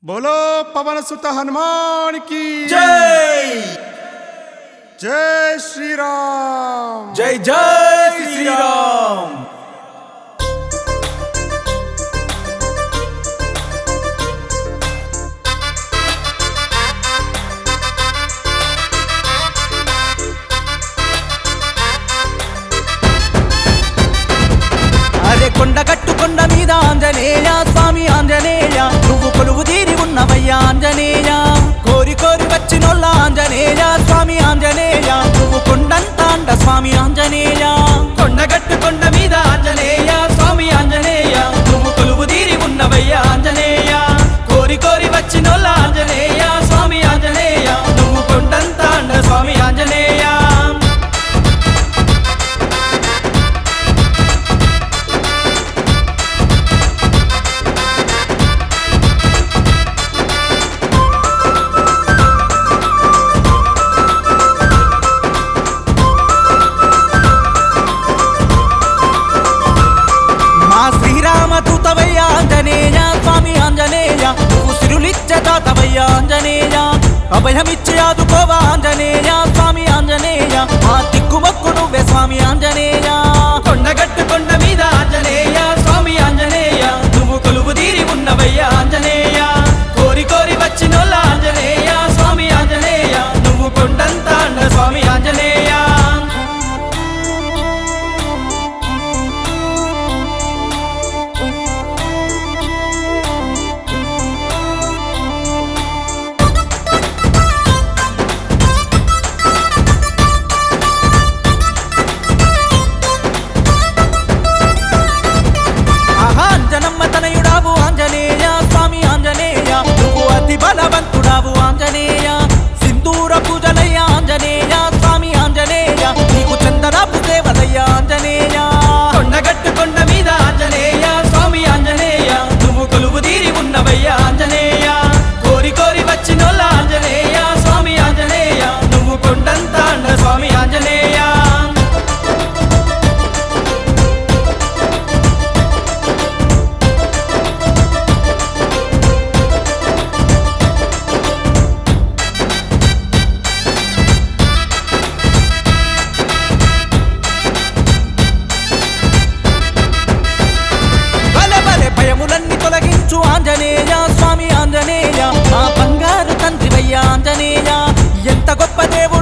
बोलो पवन सुत हनुमान की जय। जय श्री राम। जय जय श्री राम। అరే కొండగట్టు కొండ మీద ఆంజనేయ స్వామి ఆంజనేయ నువ్వు కొలువు తీరి ఉన్నవయ్యా ఆంజనేయ కోరి కోరి వచ్చినోళ్ళ ఆంజనేయ స్వామి ఆంజనేయ నువ్వు కొండంత అండ స్వామి ఆంజనేయ కొండగట్టు కొండ మీద ఆంజనేయ స్వామి ఆంజనేయ నువ్వు కొలువు తీరి ఉన్నవయ్యా ఆంజనేయ కోరి కోరి వచ్చినోళ్ళ ఆంజనేయ స్వామి ఆంజనేయ నువ్వు కొండంత అండ స్వామి ఆంజనేయ శ్రీరామదూతవయ్యా ఆంజనేయ స్వామి ఆంజనేయ నువ్వు సిరులిచ్చ తాతవయ్యా ఆంజనేయ అభయమిచ్చి ఆదుకోవా ఆంజనేయ స్వామి ఆంజనేయ ఆ దిక్కుమక్కు నువ్వే స్వామి ఆంజనేయ కొండగట్టు కొండ మీద ఆంజనేయ స్వామి ఆంజనేయ నువ్వు కొలువు తీరి ఉన్నవయ్యా ఆంజనేయ కోరి కోరి వచ్చినోళ్ళ ఆంజనేయ స్వామి ఆంజనేయ నువ్వు కొండంత అండ స్వామి ఆంజనేయ తనయుడావు ఆంజనేయ స్వామి ఆంజనేయ నువ్వు అతి బలవంతుడావు ఆంజనేయ సింధూర పూజలయ్య ఆంజనేయ స్వామి ఆంజనేయ నీకు చందనపు సేవలయ్య ఆంజనేయ కొండగట్టు కొండ మీద ఆంజనేయ స్వామి ఆంజనేయ నువ్వు కొలువు తీరి ఉన్నవయ్య ఆంజనేయ కోరి కోరి వచ్చినోళ్ళ ఆంజనేయ స్వామి ఆంజనేయ నువ్వు కొండంత అండ స్వామి ఆంజనేయ భయములన్నీ తొలగించు ఆంజనేయ స్వామి ఆంజనేయ మా బంగారు తండ్రివయ్యా ఆంజనేయ ఎంత గొప్ప దేవుడు